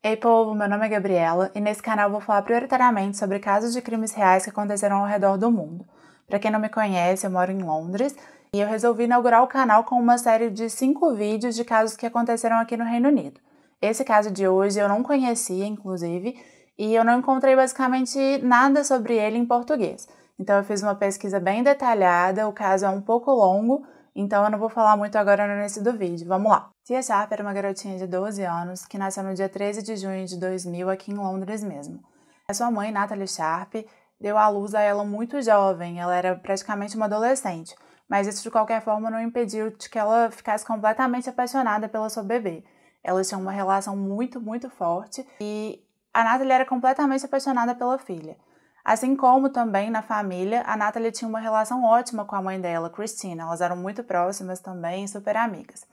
Ei povo, meu nome é Gabriela e nesse canal eu vou falar prioritariamente sobre casos de crimes reais que aconteceram ao redor do mundo. Para quem não me conhece, eu moro em Londres e eu resolvi inaugurar o canal com uma série de 5 vídeos de casos que aconteceram aqui no Reino Unido. Esse caso de hoje eu não conhecia, inclusive, e eu não encontrei basicamente nada sobre ele em português. Então eu fiz uma pesquisa bem detalhada, o caso é um pouco longo, então eu não vou falar muito agora no início do vídeo. Vamos lá! Tia Sharp era uma garotinha de 12 anos que nasceu no dia 13 de junho de 2000 aqui em Londres mesmo. A sua mãe, Natalie Sharp, deu à luz a ela muito jovem, ela era praticamente uma adolescente, mas isso de qualquer forma não impediu de que ela ficasse completamente apaixonada pela sua bebê. Elas tinham uma relação muito forte e a Natalie era completamente apaixonada pela filha. Assim como também na família, a Natalie tinha uma relação ótima com a mãe dela, Christina. Elas eram muito próximas também, super amigas.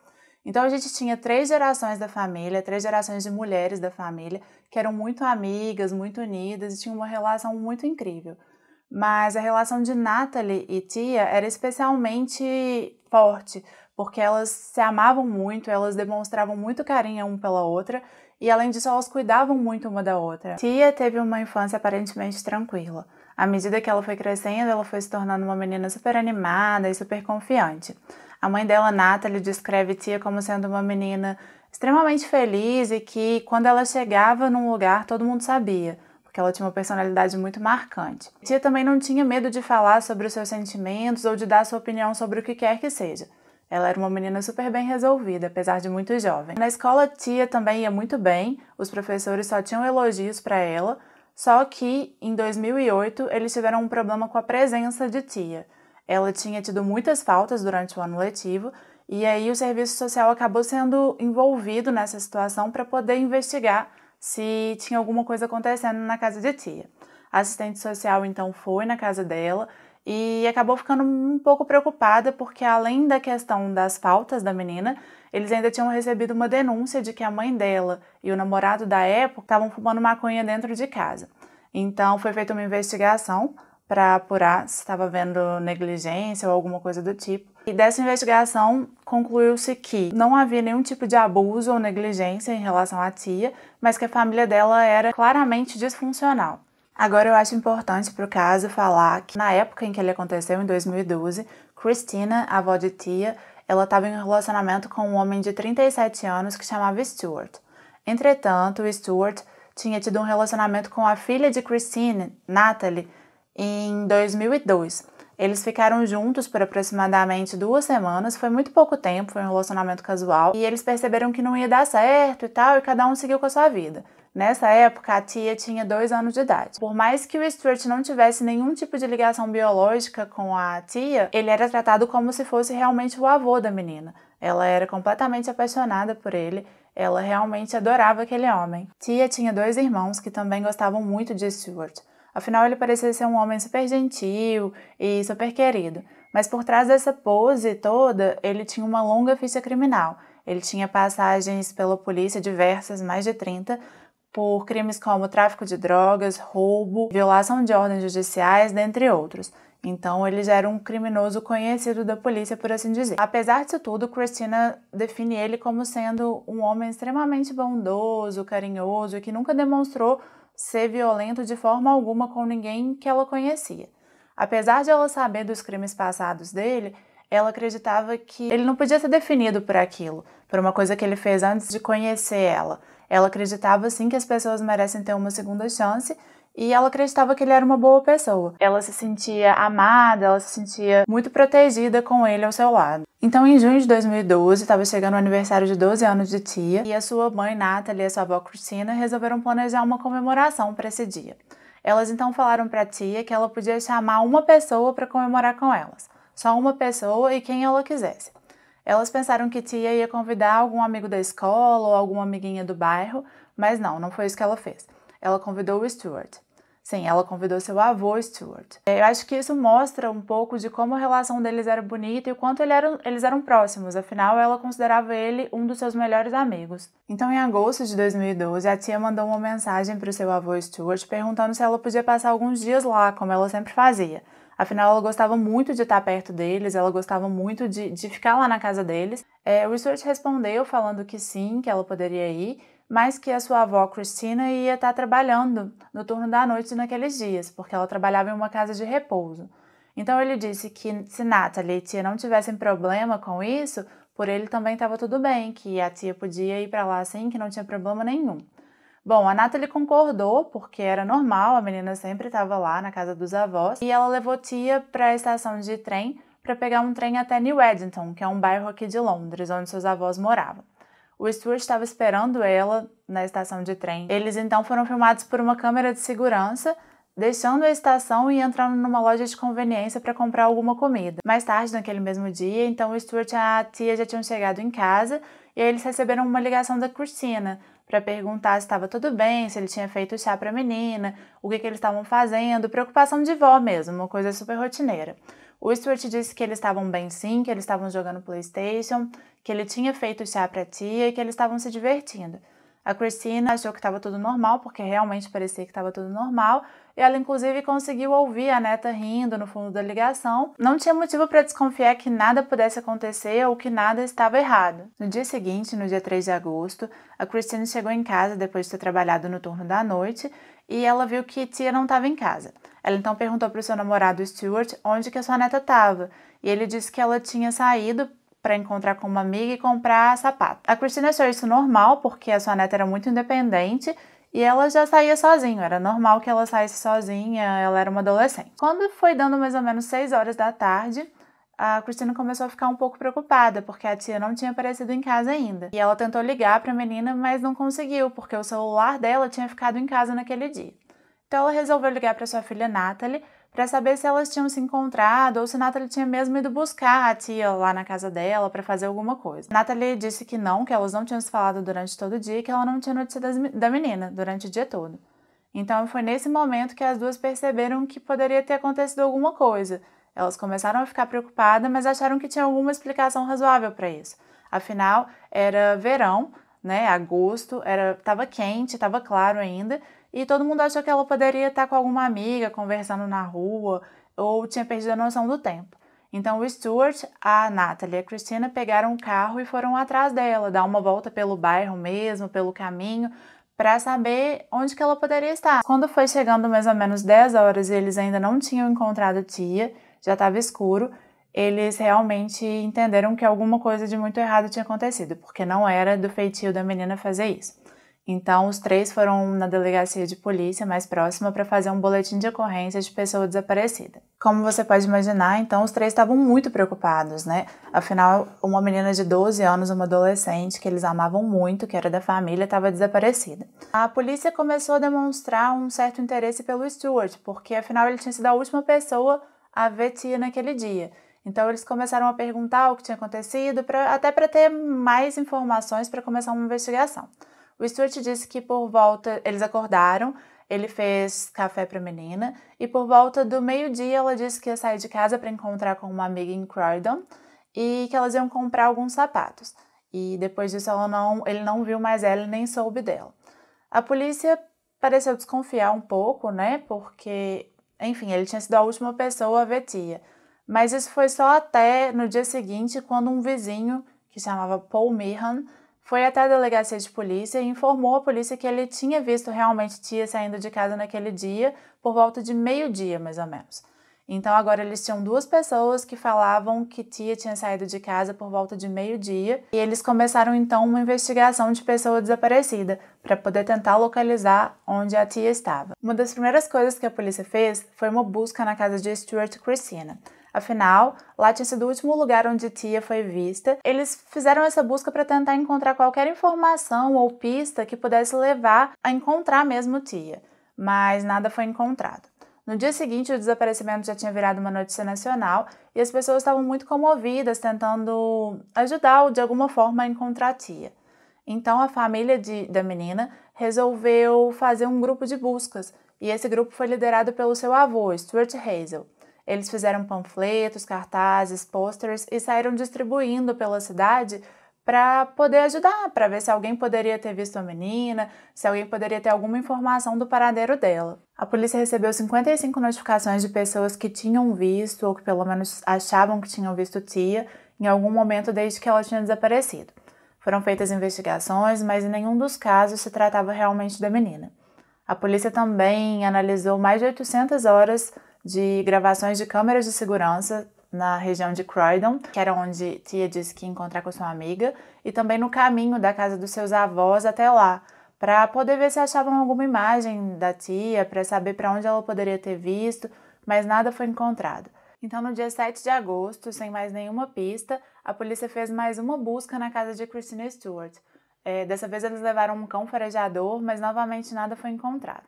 Então a gente tinha 3 gerações da família, 3 gerações de mulheres da família, que eram muito amigas, muito unidas e tinham uma relação muito incrível. Mas a relação de Natalie e tia era especialmente forte, porque elas se amavam muito, elas demonstravam muito carinho uma pela outra e, além disso, elas cuidavam muito uma da outra. Tia teve uma infância aparentemente tranquila. À medida que ela foi crescendo, ela foi se tornando uma menina super animada e super confiante. A mãe dela, Natalie, descreve tia como sendo uma menina extremamente feliz e que, quando ela chegava num lugar, todo mundo sabia, porque ela tinha uma personalidade muito marcante. Tia também não tinha medo de falar sobre os seus sentimentos ou de dar sua opinião sobre o que quer que seja. Ela era uma menina super bem resolvida, apesar de muito jovem. Na escola, tia também ia muito bem, os professores só tinham elogios para ela, só que, em 2008, eles tiveram um problema com a presença de tia. Ela tinha tido muitas faltas durante o ano letivo, e aí o serviço social acabou sendo envolvido nessa situação para poder investigar se tinha alguma coisa acontecendo na casa de tia. A assistente social então foi na casa dela e acabou ficando um pouco preocupada porque, além da questão das faltas da menina, eles ainda tinham recebido uma denúncia de que a mãe dela e o namorado da época estavam fumando maconha dentro de casa. Então foi feita uma investigação para apurar se estava havendo negligência ou alguma coisa do tipo. E dessa investigação concluiu-se que não havia nenhum tipo de abuso ou negligência em relação à tia, mas que a família dela era claramente disfuncional. Agora eu acho importante para o caso falar que na época em que ele aconteceu, em 2012, Christina, a avó de tia, ela estava em um relacionamento com um homem de 37 anos que chamava Stuart. Entretanto, o Stuart tinha tido um relacionamento com a filha de Christine, Natalie, em 2002. Eles ficaram juntos por aproximadamente 2 semanas, foi muito pouco tempo, foi um relacionamento casual, e eles perceberam que não ia dar certo e tal, e cada um seguiu com a sua vida. Nessa época, a tia tinha 2 anos de idade. Por mais que o Stuart não tivesse nenhum tipo de ligação biológica com a tia, ele era tratado como se fosse realmente o avô da menina. Ela era completamente apaixonada por ele, ela realmente adorava aquele homem. Tia tinha 2 irmãos que também gostavam muito de Stuart. Afinal, ele parecia ser um homem super gentil e super querido. Mas por trás dessa pose toda, ele tinha uma longa ficha criminal. Ele tinha passagens pela polícia diversas, mais de 30, por crimes como tráfico de drogas, roubo, violação de ordens judiciais, dentre outros. Então, ele já era um criminoso conhecido da polícia, por assim dizer. Apesar disso tudo, Christina define ele como sendo um homem extremamente bondoso, carinhoso e que nunca demonstrou ser violento de forma alguma com ninguém que ela conhecia. Apesar de ela saber dos crimes passados dele, ela acreditava que ele não podia ser definido por aquilo, por uma coisa que ele fez antes de conhecer ela. Ela acreditava sim que as pessoas merecem ter uma segunda chance e ela acreditava que ele era uma boa pessoa. Ela se sentia amada, ela se sentia muito protegida com ele ao seu lado. Então, em junho de 2012, estava chegando o aniversário de 12 anos de tia e a sua mãe, Natalie, e a sua avó, Christina, resolveram planejar uma comemoração para esse dia. Elas então falaram para a tia que ela podia chamar uma pessoa para comemorar com elas. Só uma pessoa e quem ela quisesse. Elas pensaram que tia ia convidar algum amigo da escola ou alguma amiguinha do bairro, mas não foi isso que ela fez. Ela convidou o Stuart. Sim, ela convidou seu avô, Stuart. Eu acho que isso mostra um pouco de como a relação deles era bonita e o quanto eles eram próximos, afinal ela considerava ele um dos seus melhores amigos. Então, em agosto de 2012, a tia mandou uma mensagem para o seu avô, Stuart, perguntando se ela podia passar alguns dias lá, como ela sempre fazia. Afinal, ela gostava muito de estar perto deles, ela gostava muito de ficar lá na casa deles. O Stuart respondeu falando que sim, que ela poderia ir, mas que a sua avó, Christina, ia estar trabalhando no turno da noite naqueles dias, porque ela trabalhava em uma casa de repouso. Então ele disse que se Natalie e tia não tivessem problema com isso, por ele também estava tudo bem, que a tia podia ir para lá assim, que não tinha problema nenhum. Bom, a Natalie concordou, porque era normal, a menina sempre estava lá na casa dos avós, e ela levou tia para a estação de trem para pegar um trem até New Edington, que é um bairro aqui de Londres, onde seus avós moravam. O Stuart estava esperando ela na estação de trem. Eles então foram filmados por uma câmera de segurança, deixando a estação e entrando numa loja de conveniência para comprar alguma comida. Mais tarde, naquele mesmo dia, então o Stuart e a tia já tinham chegado em casa e aí eles receberam uma ligação da Christina para perguntar se estava tudo bem, se ele tinha feito chá para a menina, o que eles estavam fazendo, preocupação de vó mesmo, uma coisa super rotineira. O Stuart disse que eles estavam bem sim, que eles estavam jogando PlayStation, que ele tinha feito chá para a tia e que eles estavam se divertindo. A Christina achou que estava tudo normal, porque realmente parecia que estava tudo normal, e ela inclusive conseguiu ouvir a neta rindo no fundo da ligação. Não tinha motivo para desconfiar que nada pudesse acontecer ou que nada estava errado. No dia seguinte, no dia 3 de agosto, a Christina chegou em casa depois de ter trabalhado no turno da noite e ela viu que tia não estava em casa. Ela então perguntou para o seu namorado Stuart onde que a sua neta estava, e ele disse que ela tinha saído para encontrar com uma amiga e comprar sapato. A Christina achou isso normal, porque a sua neta era muito independente e ela já saía sozinha, era normal que ela saísse sozinha, ela era uma adolescente. Quando foi dando mais ou menos 6 horas da tarde, a Christina começou a ficar um pouco preocupada, porque a tia não tinha aparecido em casa ainda. E ela tentou ligar para a menina, mas não conseguiu, porque o celular dela tinha ficado em casa naquele dia. Então ela resolveu ligar para sua filha Natalie para saber se elas tinham se encontrado ou se Natalie tinha mesmo ido buscar a tia lá na casa dela para fazer alguma coisa. Natalie disse que elas não tinham se falado durante todo o dia e que ela não tinha notícia da menina durante o dia todo. Então foi nesse momento que as duas perceberam que poderia ter acontecido alguma coisa. Elas começaram a ficar preocupadas, mas acharam que tinha alguma explicação razoável para isso. Afinal, era verão, né, agosto, estava quente, estava claro ainda, e todo mundo achou que ela poderia estar com alguma amiga conversando na rua ou tinha perdido a noção do tempo. Então o Stuart, a Natalie e a Christina pegaram o carro e foram atrás dela, dar uma volta pelo bairro mesmo, pelo caminho, para saber onde que ela poderia estar. Quando foi chegando mais ou menos 10 horas e eles ainda não tinham encontrado a tia, já estava escuro, eles realmente entenderam que alguma coisa de muito errado tinha acontecido, porque não era do feitio da menina fazer isso. Então, os três foram na delegacia de polícia mais próxima para fazer um boletim de ocorrência de pessoa desaparecida. Como você pode imaginar, então, os três estavam muito preocupados, né? Afinal, uma menina de 12 anos, uma adolescente que eles amavam muito, que era da família, estava desaparecida. A polícia começou a demonstrar um certo interesse pelo Stuart, porque afinal ele tinha sido a última pessoa a ver tia naquele dia. Então, eles começaram a perguntar o que tinha acontecido, até para ter mais informações para começar uma investigação. O Stuart disse que eles acordaram, ele fez café para a menina e por volta do meio-dia ela disse que ia sair de casa para encontrar com uma amiga em Croydon e que elas iam comprar alguns sapatos. E depois disso ele não viu mais ela e nem soube dela. A polícia pareceu desconfiar um pouco, né, porque, enfim, ele tinha sido a última pessoa a ver tia. Mas isso foi só até no dia seguinte, quando um vizinho, que chamava Paul Meehan, foi até a delegacia de polícia e informou a polícia que ele tinha visto realmente tia saindo de casa naquele dia, por volta de meio-dia, mais ou menos. Então, agora eles tinham 2 pessoas que falavam que tia tinha saído de casa por volta de meio-dia e eles começaram, então, uma investigação de pessoa desaparecida para poder tentar localizar onde a tia estava. Uma das primeiras coisas que a polícia fez foi uma busca na casa de Stuart e Christina. Afinal, lá tinha sido o último lugar onde tia foi vista. Eles fizeram essa busca para tentar encontrar qualquer informação ou pista que pudesse levar a encontrar mesmo tia, mas nada foi encontrado. No dia seguinte, o desaparecimento já tinha virado uma notícia nacional e as pessoas estavam muito comovidas, tentando ajudar de alguma forma a encontrar a tia. Então, a família da menina resolveu fazer um grupo de buscas e esse grupo foi liderado pelo seu avô, Stuart Hazel. Eles fizeram panfletos, cartazes, posters e saíram distribuindo pela cidade para poder ajudar, para ver se alguém poderia ter visto a menina, se alguém poderia ter alguma informação do paradeiro dela. A polícia recebeu 55 notificações de pessoas que tinham visto, ou que pelo menos achavam que tinham visto tia, em algum momento desde que ela tinha desaparecido. Foram feitas investigações, mas em nenhum dos casos se tratava realmente da menina. A polícia também analisou mais de 800 horas de gravações de câmeras de segurança na região de Croydon, que era onde Tia disse que ia encontrar com sua amiga, e também no caminho da casa dos seus avós até lá, para poder ver se achavam alguma imagem da Tia, para saber para onde ela poderia ter visto, mas nada foi encontrado. Então, no dia 7 de agosto, sem mais nenhuma pista, a polícia fez mais uma busca na casa de Christina Stewart. Dessa vez eles levaram um cão farejador, mas novamente nada foi encontrado.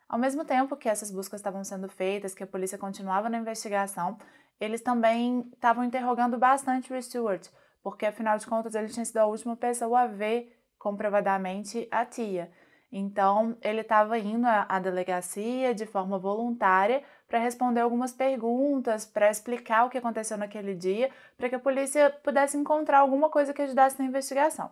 Ao mesmo tempo que essas buscas estavam sendo feitas, que a polícia continuava na investigação, eles também estavam interrogando bastante o Stewart, porque afinal de contas ele tinha sido a última pessoa a ver comprovadamente a Tia. Então ele estava indo à delegacia de forma voluntária para responder algumas perguntas, para explicar o que aconteceu naquele dia, para que a polícia pudesse encontrar alguma coisa que ajudasse na investigação.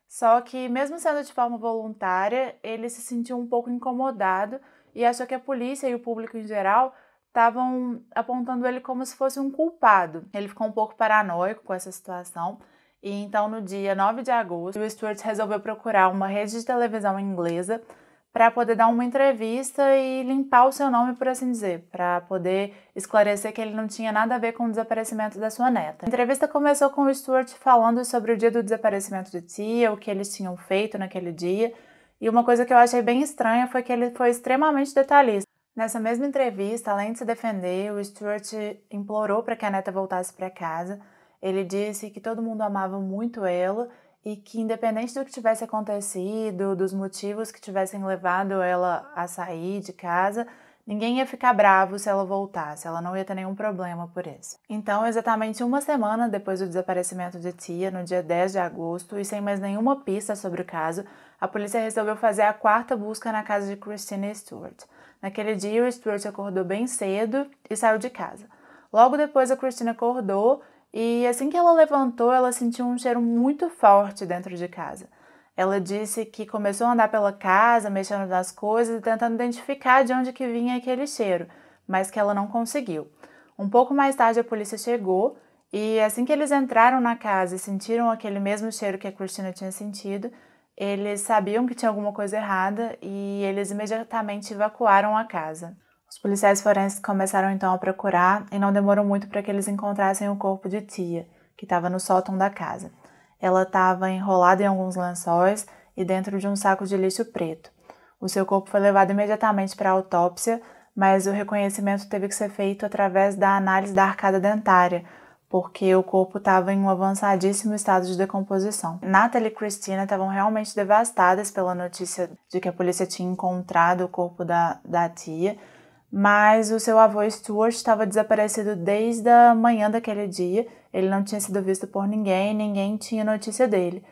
Só que, mesmo sendo de forma voluntária, ele se sentiu um pouco incomodado e achou que a polícia e o público em geral estavam apontando ele como se fosse um culpado. Ele ficou um pouco paranoico com essa situação e então, no dia 9 de agosto, o Stewart resolveu procurar uma rede de televisão inglesa para poder dar uma entrevista e limpar o seu nome, por assim dizer, para poder esclarecer que ele não tinha nada a ver com o desaparecimento da sua neta. A entrevista começou com o Stewart falando sobre o dia do desaparecimento de Tia, o que eles tinham feito naquele dia, e uma coisa que eu achei bem estranha foi que ele foi extremamente detalhista. Nessa mesma entrevista, além de se defender, o Stewart implorou para que a neta voltasse para casa. Ele disse que todo mundo amava muito ela e que, independente do que tivesse acontecido, dos motivos que tivessem levado ela a sair de casa, ninguém ia ficar bravo se ela voltasse, ela não ia ter nenhum problema por isso. Então, exatamente uma semana depois do desaparecimento de Tia, no dia 10 de agosto, e sem mais nenhuma pista sobre o caso, a polícia resolveu fazer a quarta busca na casa de Christina Stewart. Naquele dia, o Stewart acordou bem cedo e saiu de casa. Logo depois, a Christina acordou e assim que ela levantou, ela sentiu um cheiro muito forte dentro de casa. Ela disse que começou a andar pela casa, mexendo nas coisas e tentando identificar de onde que vinha aquele cheiro, mas que ela não conseguiu. Um pouco mais tarde a polícia chegou e assim que eles entraram na casa e sentiram aquele mesmo cheiro que a Christina tinha sentido, eles sabiam que tinha alguma coisa errada e eles imediatamente evacuaram a casa. Os policiais forenses começaram então a procurar e não demorou muito para que eles encontrassem o corpo de Tia, que estava no sótão da casa. Ela estava enrolada em alguns lençóis e dentro de um saco de lixo preto. O seu corpo foi levado imediatamente para a autópsia, mas o reconhecimento teve que ser feito através da análise da arcada dentária, porque o corpo estava em um avançadíssimo estado de decomposição. Natalie e Christina estavam realmente devastadas pela notícia de que a polícia tinha encontrado o corpo da Tia, mas o seu avô Stewart estava desaparecido desde a manhã daquele dia. Ele não tinha sido visto por ninguém, ninguém tinha notícia dele.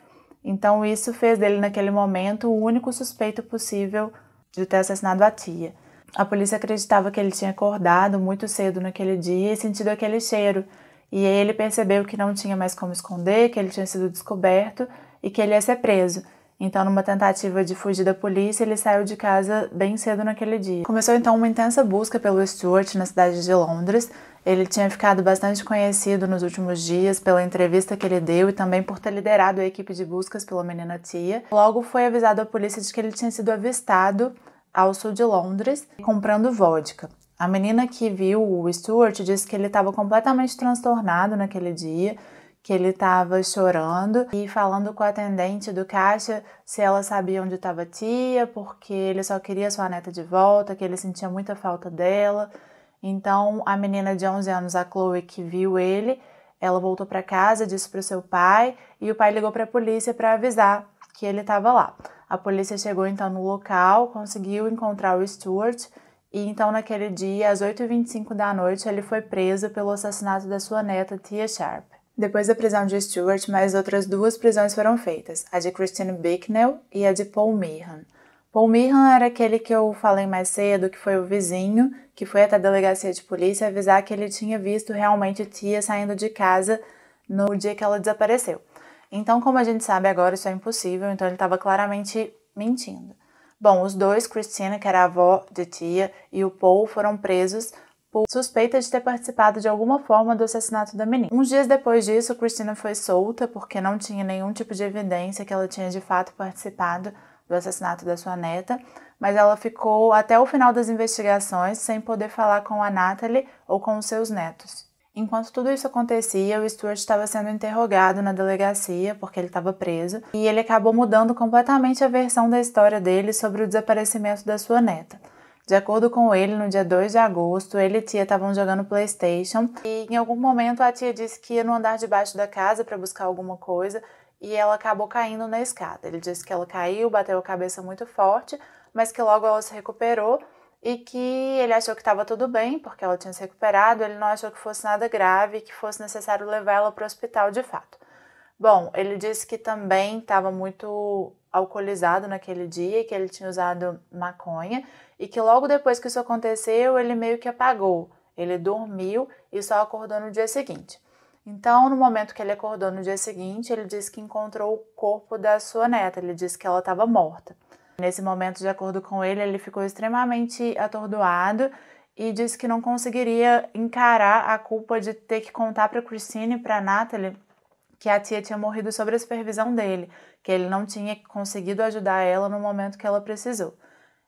Então isso fez dele, naquele momento, o único suspeito possível de ter assassinado a Tia. A polícia acreditava que ele tinha acordado muito cedo naquele dia e sentido aquele cheiro. E aí ele percebeu que não tinha mais como esconder, que ele tinha sido descoberto e que ele ia ser preso. Então, numa tentativa de fugir da polícia, ele saiu de casa bem cedo naquele dia. Começou então uma intensa busca pelo Stewart na cidade de Londres. Ele tinha ficado bastante conhecido nos últimos dias pela entrevista que ele deu e também por ter liderado a equipe de buscas pela menina Tia. Logo foi avisado à polícia de que ele tinha sido avistado ao sul de Londres comprando vodka. A menina que viu o Stewart disse que ele estava completamente transtornado naquele dia, que ele estava chorando e falando com a atendente do caixa se ela sabia onde estava a Tia, porque ele só queria sua neta de volta, que ele sentia muita falta dela. Então, a menina de 11 anos, a Chloe, que viu ele, ela voltou para casa, disse para o seu pai, e o pai ligou para a polícia para avisar que ele estava lá. A polícia chegou então no local, conseguiu encontrar o Stewart, e então naquele dia, às 8h25 da noite, ele foi preso pelo assassinato da sua neta, Tia Sharp. Depois da prisão de Stewart, mais outras duas prisões foram feitas, a de Christine Bicknell e a de Paul Meehan. Paul Meehan era aquele que eu falei mais cedo, que foi o vizinho, que foi até a delegacia de polícia avisar que ele tinha visto realmente Tia saindo de casa no dia que ela desapareceu. Então, como a gente sabe agora, isso é impossível, então ele estava claramente mentindo. Bom, os dois, Christina, que era a avó de Tia, e o Paul foram presos por suspeita de ter participado de alguma forma do assassinato da menina. Uns dias depois disso, Christina foi solta porque não tinha nenhum tipo de evidência que ela tinha de fato participado do assassinato da sua neta, mas ela ficou até o final das investigações sem poder falar com a Natalie ou com os seus netos. Enquanto tudo isso acontecia, o Stuart estava sendo interrogado na delegacia porque ele estava preso e ele acabou mudando completamente a versão da história dele sobre o desaparecimento da sua neta. De acordo com ele, no dia 2 de agosto, ele e tia estavam jogando PlayStation e em algum momento a tia disse que ia no andar de baixo da casa para buscar alguma coisa e ela acabou caindo na escada. Ele disse que ela caiu, bateu a cabeça muito forte, mas que logo ela se recuperou e que ele achou que estava tudo bem, porque ela tinha se recuperado, ele não achou que fosse nada grave e que fosse necessário levar ela para o hospital de fato. Bom, ele disse que também estava muito alcoolizado naquele dia, que ele tinha usado maconha e que logo depois que isso aconteceu, ele meio que apagou. Ele dormiu e só acordou no dia seguinte. Então, no momento que ele acordou no dia seguinte, ele disse que encontrou o corpo da sua neta, ele disse que ela estava morta. Nesse momento, de acordo com ele, ele ficou extremamente atordoado e disse que não conseguiria encarar a culpa de ter que contar para Christine e para Natalie que a tia tinha morrido sob a supervisão dele, que ele não tinha conseguido ajudar ela no momento que ela precisou.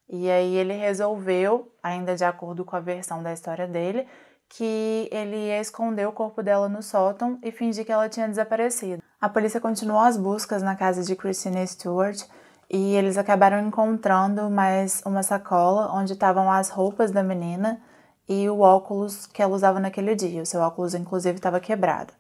E aí ele resolveu, ainda de acordo com a versão da história dele, que ele ia esconder o corpo dela no sótão e fingir que ela tinha desaparecido. A polícia continuou as buscas na casa de Christina Stuart e eles acabaram encontrando mais uma sacola onde estavam as roupas da menina e o óculos que ela usava naquele dia. O seu óculos, inclusive, estava quebrado.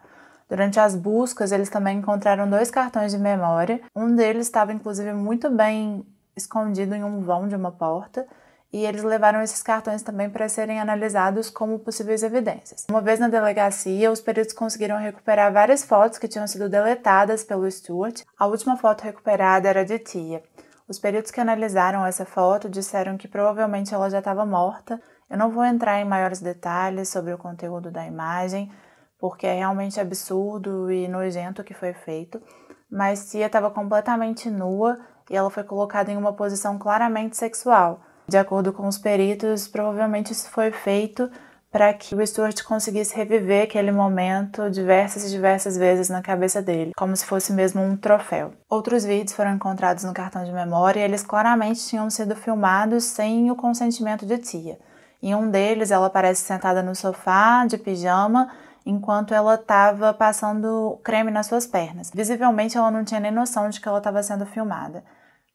Durante as buscas, eles também encontraram 2 cartões de memória. Um deles estava, inclusive, muito bem escondido em um vão de uma porta. E eles levaram esses cartões também para serem analisados como possíveis evidências. Uma vez na delegacia, os peritos conseguiram recuperar várias fotos que tinham sido deletadas pelo Stuart. A última foto recuperada era de tia. Os peritos que analisaram essa foto disseram que provavelmente ela já estava morta. Eu não vou entrar em maiores detalhes sobre o conteúdo da imagem, porque é realmente absurdo e nojento o que foi feito, mas tia estava completamente nua e ela foi colocada em uma posição claramente sexual. De acordo com os peritos, provavelmente isso foi feito para que o Stuart conseguisse reviver aquele momento diversas vezes na cabeça dele, como se fosse mesmo um troféu. Outros vídeos foram encontrados no cartão de memória e eles claramente tinham sido filmados sem o consentimento de tia. Em um deles, ela aparece sentada no sofá, de pijama, enquanto ela estava passando creme nas suas pernas. Visivelmente, ela não tinha nem noção de que ela estava sendo filmada.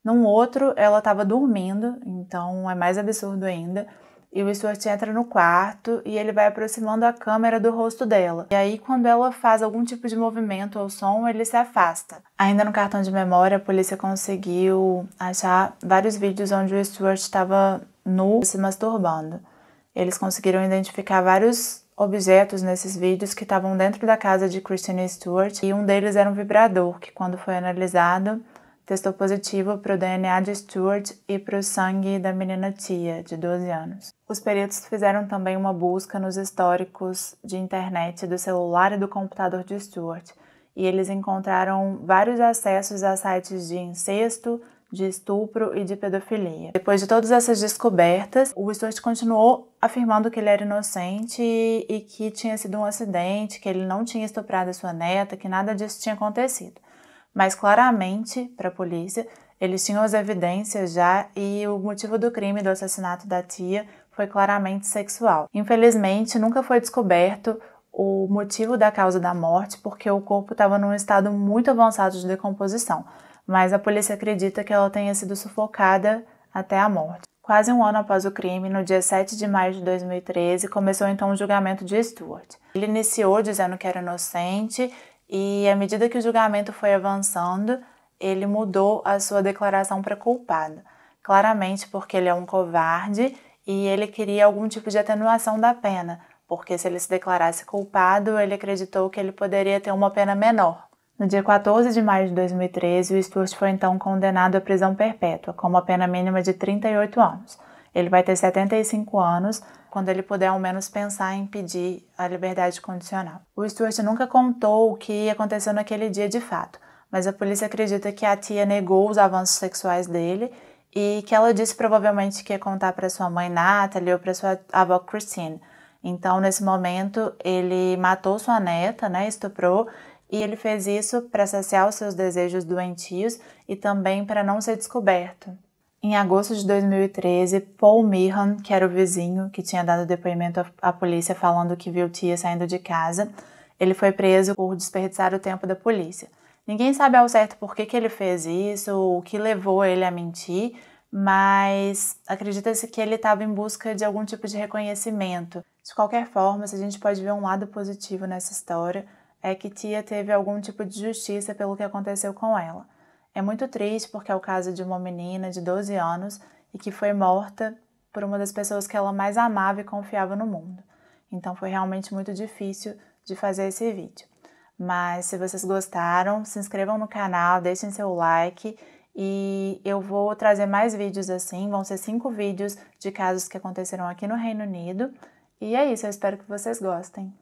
Num outro, ela estava dormindo, então é mais absurdo ainda. E o Stuart entra no quarto e ele vai aproximando a câmera do rosto dela. E aí, quando ela faz algum tipo de movimento ou som, ele se afasta. Ainda no cartão de memória, a polícia conseguiu achar vários vídeos onde o Stuart estava nu se masturbando. Eles conseguiram identificar vários objetos nesses vídeos que estavam dentro da casa de Christina Stuart e um deles era um vibrador, que quando foi analisado, testou positivo para o DNA de Stuart e para o sangue da menina tia, de 12 anos. Os peritos fizeram também uma busca nos históricos de internet do celular e do computador de Stuart, e eles encontraram vários acessos a sites de incesto, de estupro e de pedofilia. Depois de todas essas descobertas, o Stuart continuou afirmando que ele era inocente e que tinha sido um acidente, que ele não tinha estuprado a sua neta, que nada disso tinha acontecido. Mas claramente, para a polícia, eles tinham as evidências já e o motivo do crime do assassinato da tia foi claramente sexual. Infelizmente, nunca foi descoberto o motivo da causa da morte porque o corpo estava num estado muito avançado de decomposição, mas a polícia acredita que ela tenha sido sufocada até a morte. Quase um ano após o crime, no dia 7 de maio de 2013, começou então o julgamento de Stuart. Ele iniciou dizendo que era inocente e, à medida que o julgamento foi avançando, ele mudou a sua declaração para culpado. Claramente porque ele é um covarde e ele queria algum tipo de atenuação da pena, porque se ele se declarasse culpado, ele acreditou que ele poderia ter uma pena menor. No dia 14 de maio de 2013, o Stuart foi então condenado à prisão perpétua, com uma pena mínima de 38 anos. Ele vai ter 75 anos quando ele puder ao menos pensar em pedir a liberdade condicional. O Stuart nunca contou o que aconteceu naquele dia de fato, mas a polícia acredita que a tia negou os avanços sexuais dele e que ela disse provavelmente que ia contar para sua mãe Natalie ou para sua avó Christine. Então, nesse momento, ele matou sua neta, né, estuprou, e ele fez isso para saciar os seus desejos doentios e também para não ser descoberto. Em agosto de 2013, Paul Meehan, que era o vizinho que tinha dado depoimento à polícia falando que viu tia saindo de casa, ele foi preso por desperdiçar o tempo da polícia. Ninguém sabe ao certo por que ele fez isso, o que levou ele a mentir, mas acredita-se que ele estava em busca de algum tipo de reconhecimento. De qualquer forma, se a gente pode ver um lado positivo nessa história, é que tia teve algum tipo de justiça pelo que aconteceu com ela. É muito triste porque é o caso de uma menina de 12 anos e que foi morta por uma das pessoas que ela mais amava e confiava no mundo. Então foi realmente muito difícil de fazer esse vídeo. Mas se vocês gostaram, se inscrevam no canal, deixem seu like e eu vou trazer mais vídeos assim, vão ser 5 vídeos de casos que aconteceram aqui no Reino Unido. E é isso, eu espero que vocês gostem.